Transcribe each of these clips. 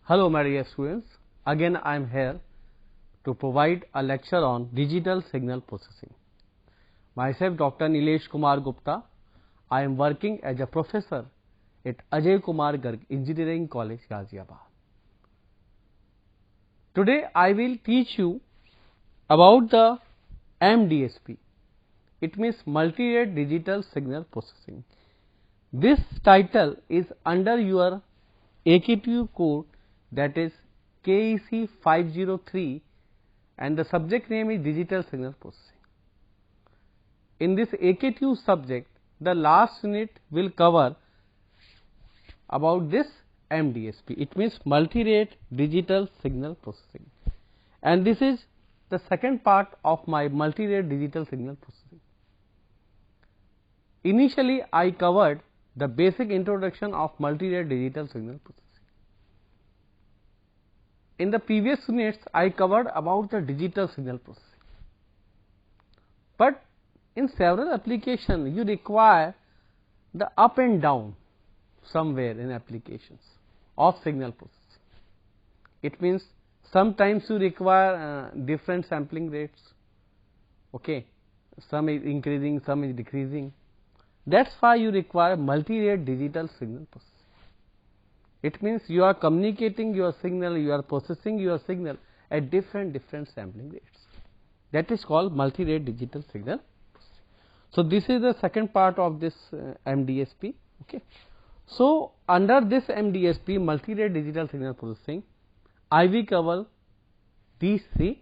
Hello my dear students, again I am here to provide a lecture on digital signal processing. Myself Dr. Nilesh Kumar Gupta, I am working as a professor at Ajay Kumar Garg Engineering College, Ghaziabad. Today I will teach you about the MDSP. It means Multi-Rate Digital Signal Processing. This title is under your AKTU code, that is KEC 503, and the subject name is Digital Signal Processing. In this AKTU subject, the last unit will cover about this MDSP. It means Multi-Rate Digital Signal Processing, and this is the second part of my Multi-Rate Digital Signal Processing. Initially, I covered the basic introduction of Multi-Rate Digital Signal Processing. In the previous units, I covered about the digital signal processing. But in several applications, you require the up and down somewhere in applications of signal processing. It means sometimes you require different sampling rates. Okay, some is increasing, some is decreasing. That's why you require multi-rate digital signal processing. It means you are communicating your signal, you are processing your signal at different sampling rates. That is called multi-rate digital signal processing. So this is the second part of this MDSP. Okay. So under this MDSP, multi-rate digital signal processing, I will cover these three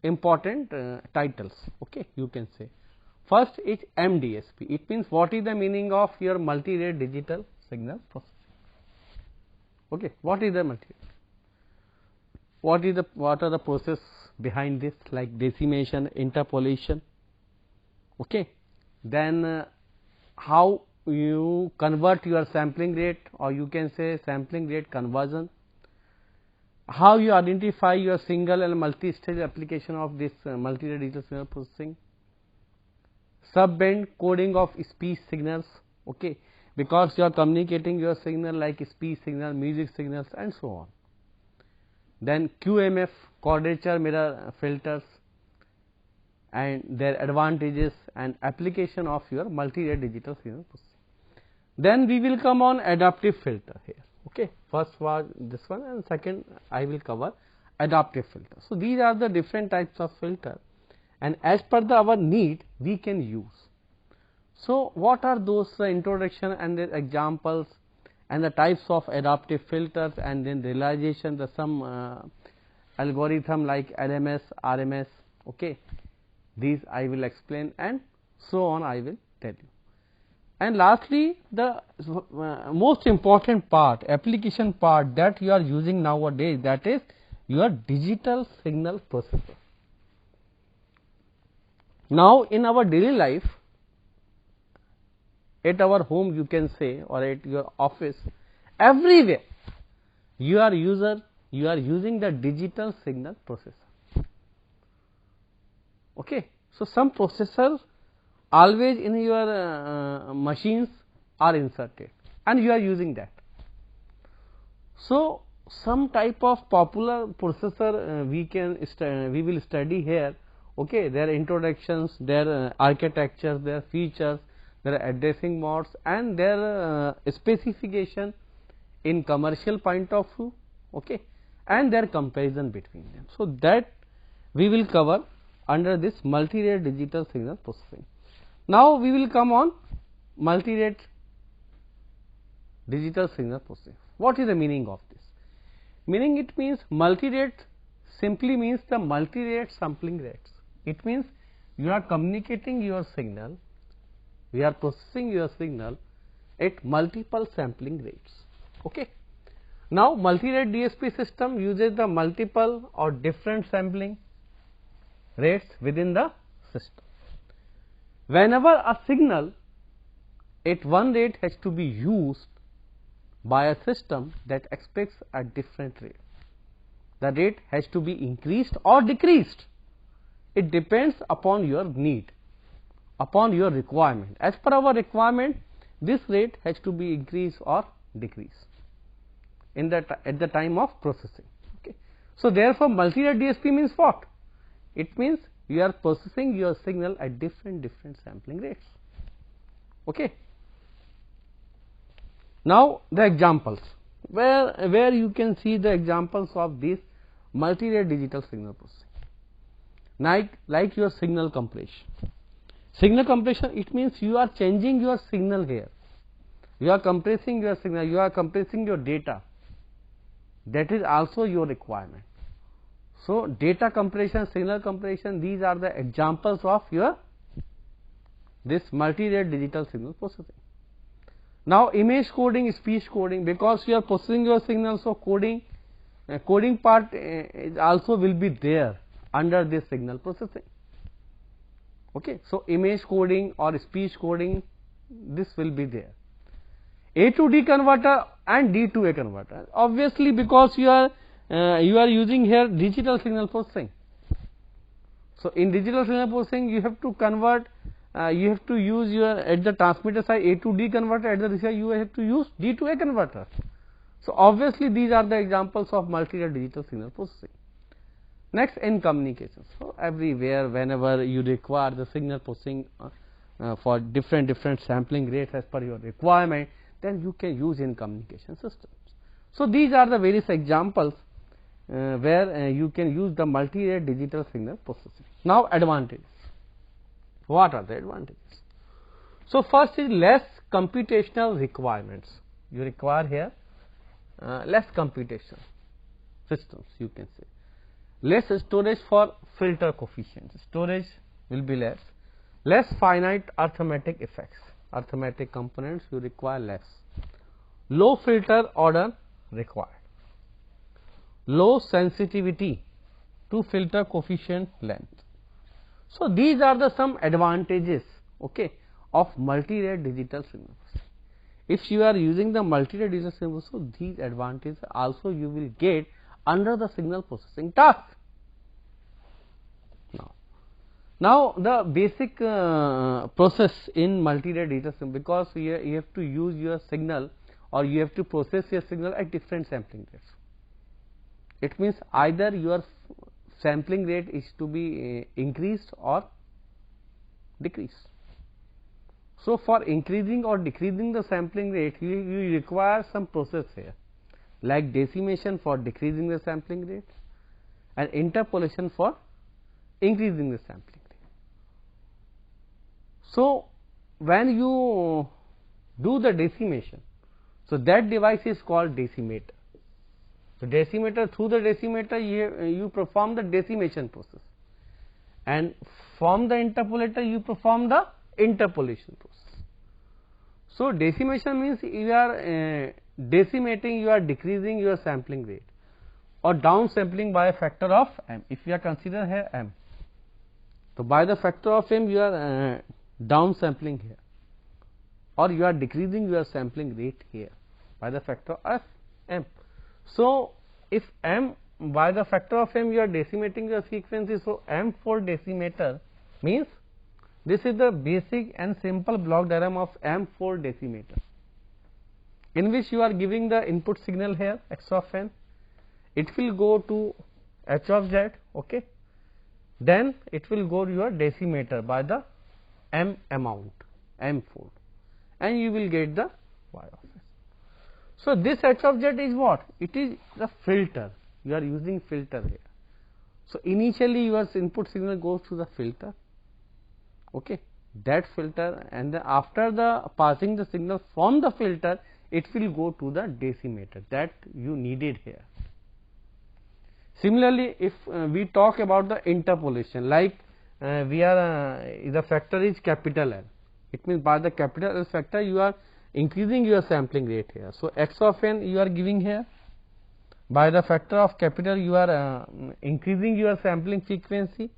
important titles. Okay, you can say. First is MDSP. It means what is the meaning of your multi-rate digital signal processing. Okay, what is the multi-rate? What are the process behind this, like decimation, interpolation? Okay, then how you convert your sampling rate, or you can say sampling rate conversion. How you identify your single and multi-stage application of this multi-rate digital signal processing. Sub-band coding of speech signals. Okay, because you are communicating your signal like speech signal, music signals, and so on. Then QMF, quadrature mirror filters, and their advantages and application of your multi-rate digital signal processing. Then we will come on adaptive filter here. Okay, first was this one, and second I will cover adaptive filter. So these are the different types of filter, and as per our need we can use. So what are those introduction and the examples and the types of adaptive filters, and then realization, the some algorithm like LMS, RMS. Okay, these I will explain, and so on I will tell you. And lastly, the most important part, application part that you are using nowadays, that is your digital signal processor. Now in our daily life, at our home you can say, or at your office, everywhere you are using the digital signal processor. Okay, so some processors always in your machines are inserted, and you are using that. So some type of popular processor we will study here. Okay, their introductions, their architectures, their features, their addressing modes, and their specification in commercial point of view. Okay, and their comparison between them. So that we will cover under this multi-rate digital signal processing. Now we will come on multi-rate digital signal processing. What is the meaning of this? Meaning, it means multi-rate simply means the multi-rate sampling rates. It means you are communicating your signal, we are processing your signal at multiple sampling rates. Okay. Now multi-rate DSP system uses the multiple or different sampling rates within the system. Whenever a signal at one rate has to be used by a system that expects a different rate, the rate has to be increased or decreased. It depends upon your need, upon your requirement. As per our requirement, this rate has to be increased or decreased. in at the time of processing. Okay. So, therefore, multi-rate DSP means what? It means you are processing your signal at different sampling rates. Okay. Now, the examples where you can see the examples of this multi-rate digital signal processing, like your signal compression. Signal compression, it means you are changing your signal here, you are compressing your signal, you are compressing your data, that is also your requirement. So, data compression, signal compression, these are the examples of your this multi-rate digital signal processing. Now, image coding, speech coding, because you are processing your signal, so coding part is also will be there under this signal processing. Okay. So, image coding or speech coding, this will be there. A to D converter and D to A converter, obviously because you are using here digital signal processing. So, in digital signal processing you have to convert, you have to use your at the transmitter side A to D converter, at the receiver you have to use D to A converter. So, obviously these are the examples of multi-rate digital signal processing. Next, in communications. So, everywhere whenever you require the signal processing for different sampling rates as per your requirement, then you can use in communication systems. So, these are the various examples where you can use the multi-rate digital signal processing. Now, advantages. What are the advantages? So, first is less computational requirements. You require here less computation systems, you can say. Less storage for filter coefficients, storage will be less finite arithmetic effects, arithmetic components you require less, low filter order required, low sensitivity to filter coefficient length. So, these are the some advantages, okay, of multi-rate digital signal. If you are using the multi-rate digital signal, so these advantages also you will get under the signal processing task. Now, the basic process in multi-rate digital signal, because you have to use your signal or you have to process your signal at different sampling rates. It means either your sampling rate is to be increased or decreased. So, for increasing or decreasing the sampling rate, you require some process here, like decimation for decreasing the sampling rate and interpolation for increasing the sampling rate. So, when you do the decimation, so that device is called decimator. So, decimator, through the decimator you perform the decimation process, and from the interpolator you perform the interpolation process. So, decimation means you are decimating, you are decreasing your sampling rate or downsampling by a factor of m. If you are consider here m, so by the factor of m you are downsampling here, or you are decreasing your sampling rate here by the factor of m. So, if m by the factor of m you are decimating your frequency, so m for decimator means this is the basic and simple block diagram of m for decimator, in which you are giving the input signal here x of n, it will go to h of z, okay. Then it will go to your decimator by the m amount, m fold, and you will get the y of s. So, this h of z is what? It is the filter, you are using filter here. So, initially your input signal goes to the filter, okay, that filter, and then after the passing the signal from the filter, it will go to the decimator that you needed here. Similarly, if we talk about the interpolation, like we are the factor is capital L, it means by the capital L factor you are increasing your sampling rate here. So, x of n you are giving here, by the factor of capital you are increasing your sampling frequency,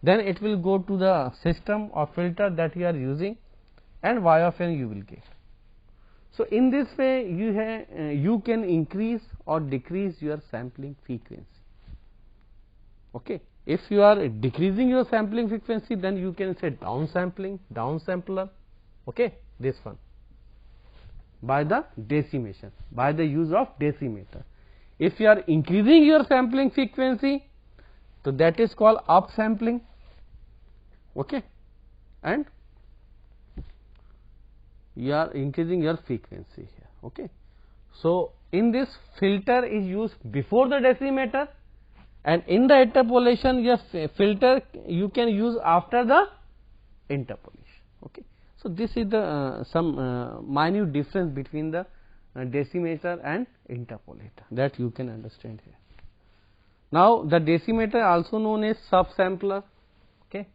then it will go to the system or filter that you are using, and y of n you will get. So, in this way you can increase or decrease your sampling frequency. Okay. If you are decreasing your sampling frequency, then you can say downsampling, downsampler, okay, this one. by the decimation, by the use of decimator. If you are increasing your sampling frequency, so that is called upsampling, okay, and you are increasing your frequency here, okay. So in this, filter is used before the decimator, and in the interpolation your filter you can use after the interpolation, okay. So this is the some minute difference between the decimator and interpolator, that you can understand here. Now the decimator also known as subsampler, okay.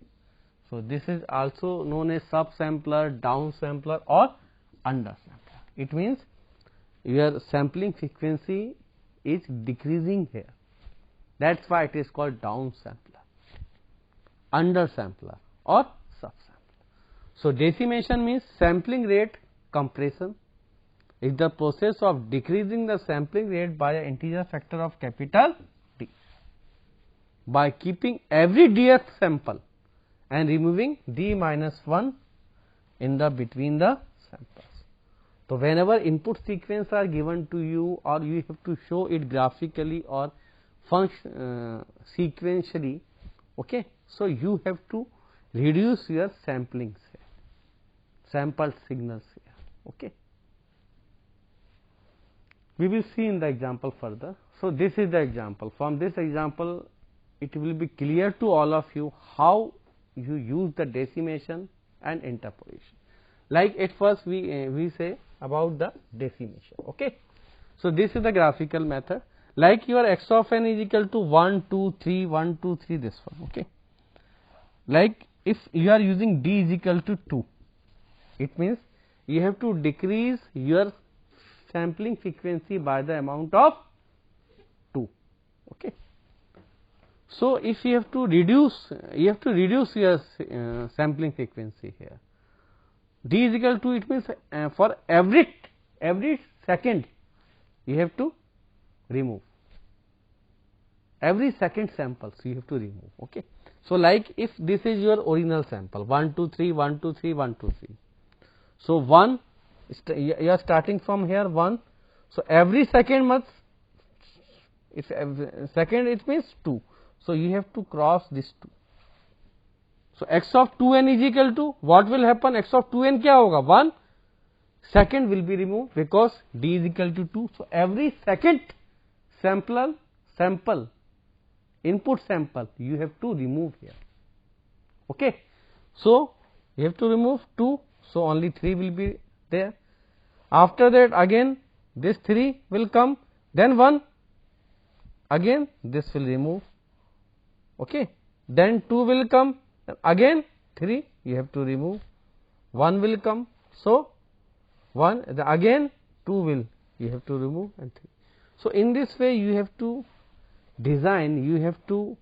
So this is also known as subsampler, downsampler or undersampler. It means your sampling frequency is decreasing here, that is why it is called downsampler, undersampler or subsampler. So decimation means sampling rate compression is the process of decreasing the sampling rate by an integer factor of capital D by keeping every dth sample and removing d minus 1 in the between the samples. So whenever input sequence are given to you, or you have to show it graphically or sequentially, okay. So you have to reduce your samplings here, sample signals here, okay. We will see in the example further. So this is the example. From this example, it will be clear to all of you how you use the decimation and interpolation. Like at first we say about the decimation, okay. So this is the graphical method. Like your x of n is equal to 1, 2, 3, 1, 2, 3, this one, okay. Like if you are using d is equal to 2, it means you have to decrease your sampling frequency by the amount of 2, okay. So if you have to reduce your sampling frequency here, d is equal to, it means for every second you have to remove, every second samples you have to remove, okay. So like if this is your original sample 1 2 3 1 2 3 1 2 3, so 1 you are starting from here 1, so every second must, if second it means 2, so you have to cross this 2. So x of 2n is equal to, what will happen, x of 2n क्या होगा, 1 second will be removed because d is equal to 2. So every second sample input sample you have to remove here, okay. So you have to remove 2, so only 3 will be there. After that again this 3 will come, then 1, again this will remove, okay. Then 2 will come, again 3 you have to remove, 1 will come, so 1, again 2 will you have to remove, and 3. So in this way you have to design, you have to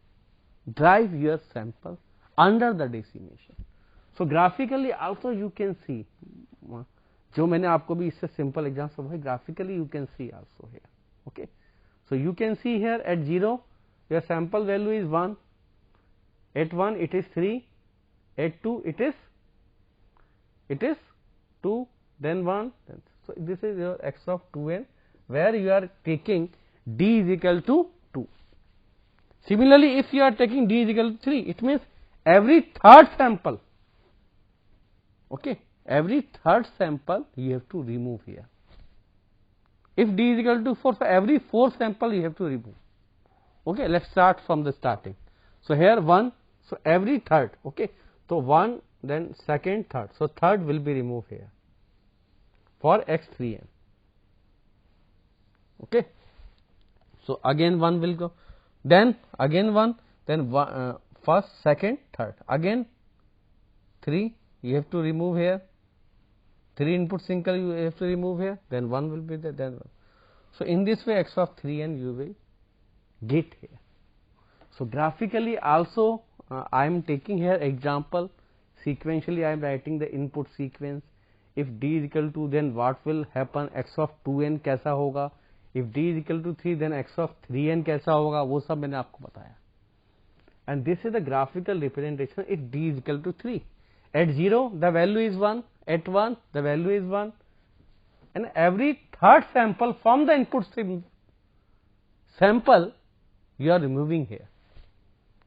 drive your sample under the decimation. So graphically also you can see, जो मैंने आपको भी इससे simple example समझाया, graphically you can see also here, okay. So you can see here at 0 your sample value is 1, at 1 it is 3, at 2 it is 2, then 1, then, so this is your x of 2n, where you are taking d is equal to 2. Similarly, if you are taking d is equal to 3, it means every third sample, okay, every third sample you have to remove here. If d is equal to 4, for every fourth sample you have to remove, okay. Let's start from the starting. So here 1, so every third, okay. So 1, then second, third, so third will be removed here for x3n, okay. So again 1 will go, then again 1, then first, second, third, again 3 you have to remove here, 3 input single you have to remove here, then 1 will be there, then 1. So in this way x of 3n you will get here. So graphically also I am taking here example, sequentially I am writing the input sequence. If d is equal to, then what will happen, x of 2n कैसा होगा, if d is equal to 3 then x of 3n कैसा होगा, वो सब मैंने आपको बताया. And this is the graphical representation if d is equal to 3. At 0 the value is 1, at 1 the value is 1, and every third sample from the input sample you are removing here,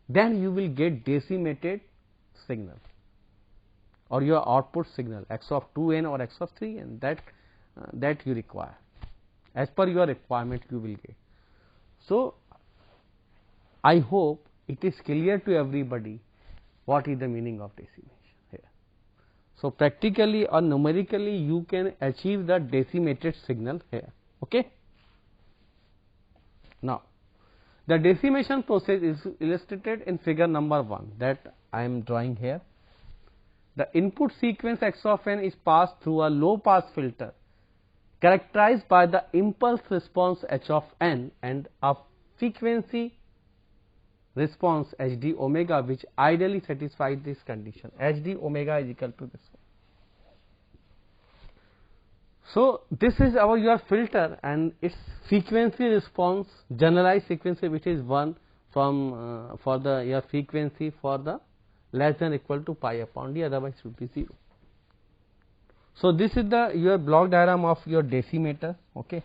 then you will get decimated signal or your output signal x of 2n or x of 3n, that you require. As per your requirement you will get. So, I hope it is clear to everybody what is the meaning of decimation here. So, practically or numerically you can achieve the decimated signal here. Okay. Now, the decimation process is illustrated in figure number 1 that I am drawing here. The input sequence x of n is passed through a low pass filter characterized by the impulse response h of n and a frequency response h d omega, which ideally satisfies this condition. H d omega is equal to this one. So, this is your filter and its frequency response, generalized frequency, which is 1 from for the your frequency for the less than or equal to pi upon d, otherwise should be 0. So, this is the your block diagram of your decimator. Okay.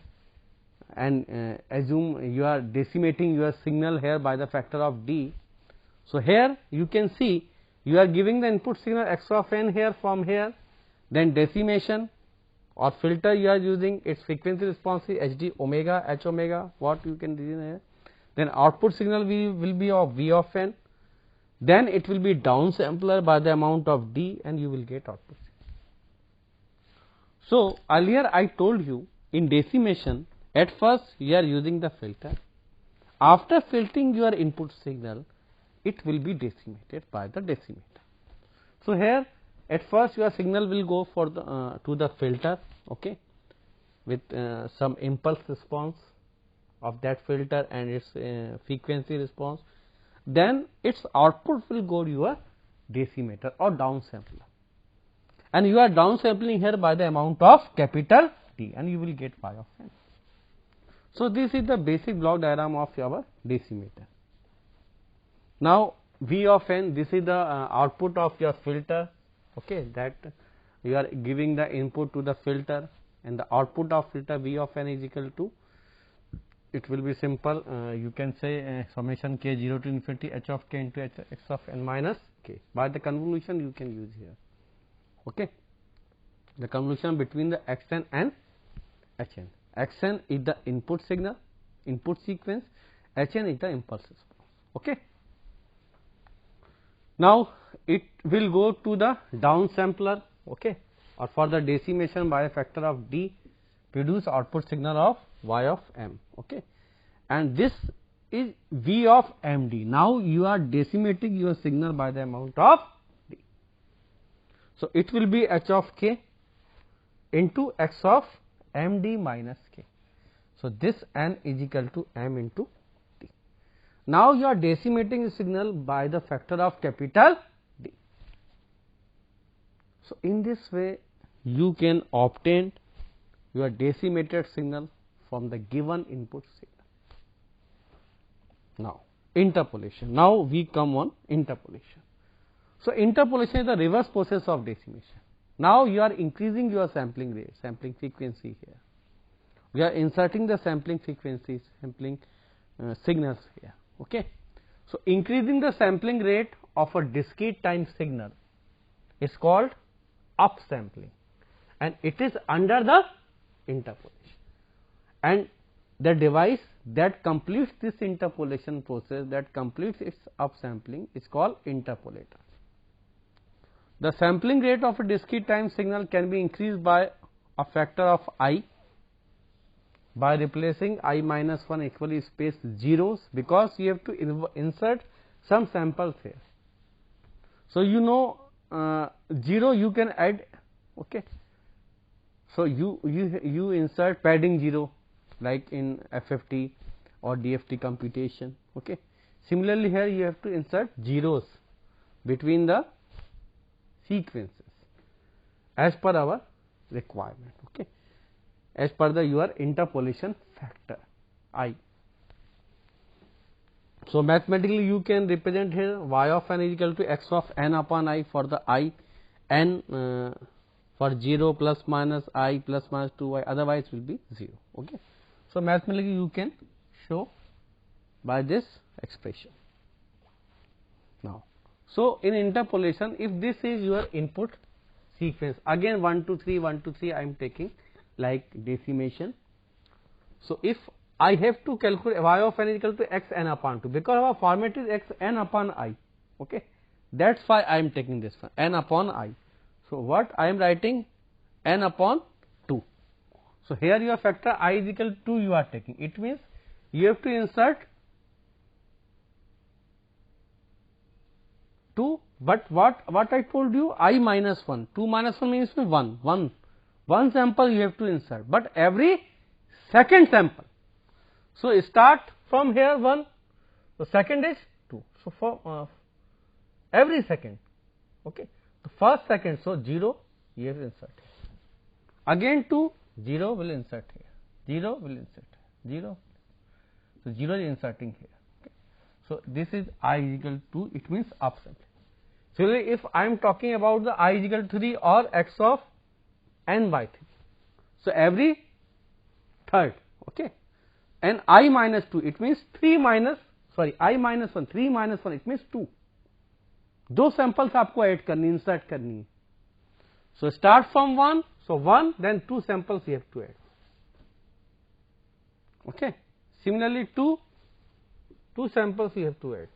And assume you are decimating your signal here by the factor of d. So, here you can see you are giving the input signal x of n here from here, then decimation or filter you are using, its frequency response is h d omega, h omega, what you can design here. Then output signal will be of v of n, then it will be downsampler by the amount of d and you will get output signal. So, earlier I told you in decimation, at first you are using the filter, after filtering your input signal it will be decimated by the decimator. So, here at first your signal will go for the to the filter, okay, with some impulse response of that filter and its frequency response, then its output will go to your decimator or downsampler, and you are downsampling here by the amount of capital D and you will get y of n. So, this is the basic block diagram of our decimator. Now, v of n, this is the output of your filter, okay, that you are giving the input to the filter and the output of filter v of n is equal to, it will be simple, you can say summation k 0 to infinity h of k into h x of n minus k. By the convolution you can use here, okay, the convolution between the xn and hn. Xn is the input signal, input sequence, hn is the impulse response. Okay. Now, it will go to the downsampler, okay, or for the decimation by a factor of d, produce output signal of y of m, okay, and this is v of md. Now, you are decimating your signal by the amount of d. So, it will be h of k into x of md minus k. So, this n is equal to m into d. Now, you are decimating the signal by the factor of capital D. So, in this way you can obtain your decimated signal from the given input signal. Now, interpolation. Now, we come on interpolation. So, interpolation is the reverse process of decimation. Now, you are increasing your sampling rate, sampling frequency here. We are inserting the sampling frequencies, sampling signals here. Okay. So, increasing the sampling rate of a discrete time signal is called upsampling, and it is under the interpolation. And the device that completes this interpolation process, that completes its upsampling, is called interpolator. The sampling rate of a discrete time signal can be increased by a factor of I by replacing I minus 1 equally spaced zeros, because you have to insert some samples here. So, you know 0 you can add, okay. So, you insert padding 0 like in FFT or DFT computation, okay. Similarly, here you have to insert zeros between the sequences as per our requirement, okay, as per the your interpolation factor I. So, mathematically you can represent here y of n is equal to x of n upon I for the I n for for 0 plus minus I plus minus 2y, otherwise will be 0. Okay. So, mathematically you can show by this expression. Now, so in interpolation, if this is your input sequence, again 1 2 3 1 2 3 I am taking like decimation. So, if I have to calculate y of n is equal to x n upon 2, because our format is x n upon I, okay, that is why I am taking this one n upon I. So, what I am writing n upon 2. So, here your factor I is equal to 2 you are taking, it means you have to insert 2, but what I told you I minus 1, 2 minus 1 means 1 sample you have to insert, but every second sample. So, start from here 1, the second is 2. So, for every second, okay, the first second, so 0 you have to insert here. Again 2, 0 will insert here, 0 will insert here, 0. So, 0 is inserting here. Okay. So, this is I is equal to, it means upsampling. So, if I am talking about the I is equal to 3 or x of n by 3. So, every third, okay, and I minus 2, it means 3 minus, sorry, I minus 1, 3 minus 1, it means 2. दो samples आपको add करनी, insert करनी है. So start from 1, so 1 then 2 samples you have to add. Okay, similarly 2 samples you have to add,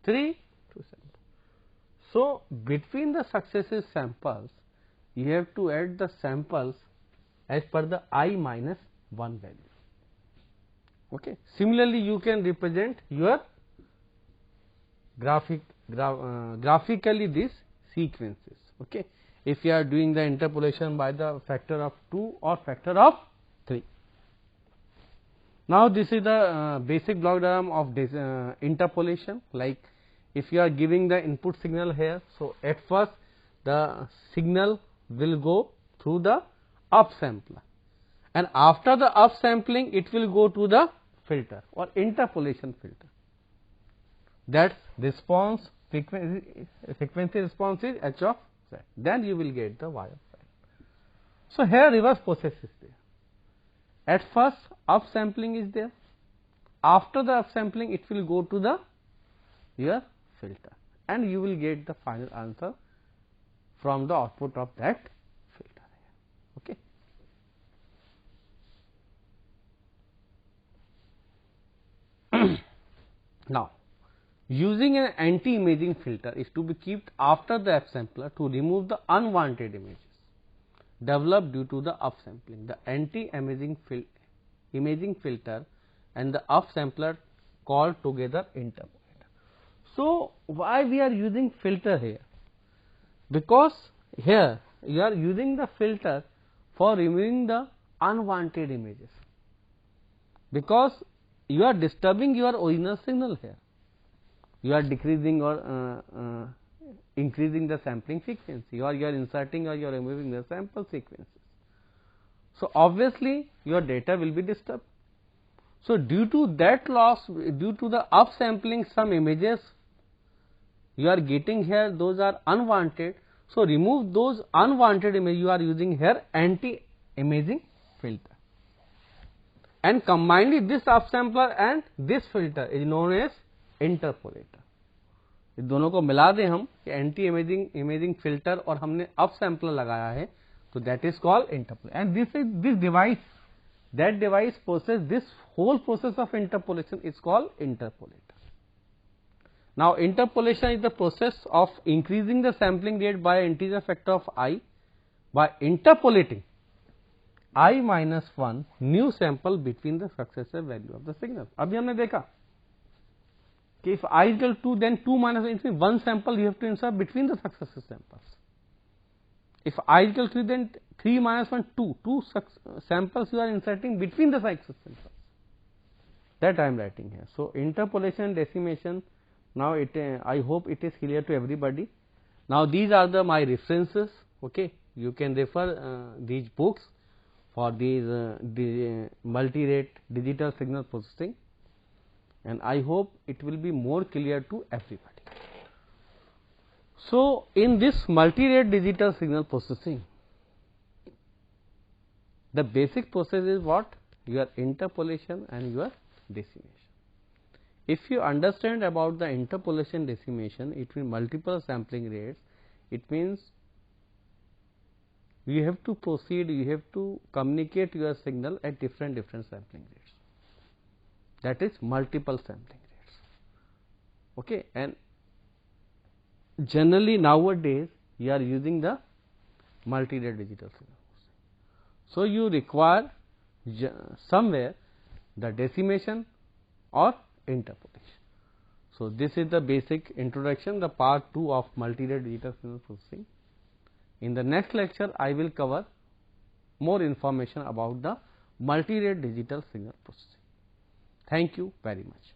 3 2 samples. So, between the successive samples you have to add the samples as per the I minus 1 value. Okay. Similarly, you can represent your graphically these sequences. Okay. If you are doing the interpolation by the factor of 2 or factor of 3. Now, this is the basic block diagram of this interpolation. Like if you are giving the input signal here, so at first the signal will go through the upsampler, and after the upsampling it will go to the filter or interpolation filter. That response frequency response is h of z. Then you will get the y of z. So, here reverse process is there. At first upsampling is there, after the upsampling it will go to the your filter, and you will get the final answer from the output of that filter. Okay. Now, using an anti-imaging filter is to be kept after the upsampler to remove the unwanted images developed due to the upsampling. The anti-imaging filter and the upsampler called together interpolator. So, why we are using filter here? Because here you are using the filter for removing the unwanted images, because you are disturbing your original signal here. You are decreasing or increasing the sampling frequency, or you are inserting or you are removing the sample sequences. So, obviously your data will be disturbed. So, due to that loss, due to the upsampling, some images you are getting here, those are unwanted. So, remove those unwanted images. You are using here anti-imaging filter, and combinedly this upsampler and this filter is known as interpolator. इस दोनों को मिला दें हम, anti imaging filter और हमने up sampler लगाया है, तो that is called interpolator. And this device, that device process this whole process of interpolation is called interpolator. Now interpolation is the process of increasing the sampling rate by integer factor of I by interpolating I minus 1 new sample between the successive value of the signal. अभी हमने देखा कि if I is equal to 2, then 2 minus 1 means 1 sample you have to insert between the successive samples. If I is equal to 3, then 3 minus 1 2 samples you are inserting between the successive samples. That I am writing here. So, interpolation, decimation. Now, I hope it is clear to everybody. Now, these are my references. Okay, you can refer these books for these multi-rate digital signal processing. And I hope it will be more clear to everybody. So, in this multi-rate digital signal processing, The basic process is what? Your interpolation and your decimation. If you understand about the interpolation decimation, it means multiple sampling rates. It means you have to proceed, you have to communicate your signal at different sampling rates. That is multiple sampling rates. Okay, and generally nowadays you are using the multi-rate digital signal. So you require somewhere the decimation or interpolation. So this is the basic introduction, the part 2 of multi-rate digital signal processing. In the next lecture, I will cover more information about the multi-rate digital signal processing. Thank you very much.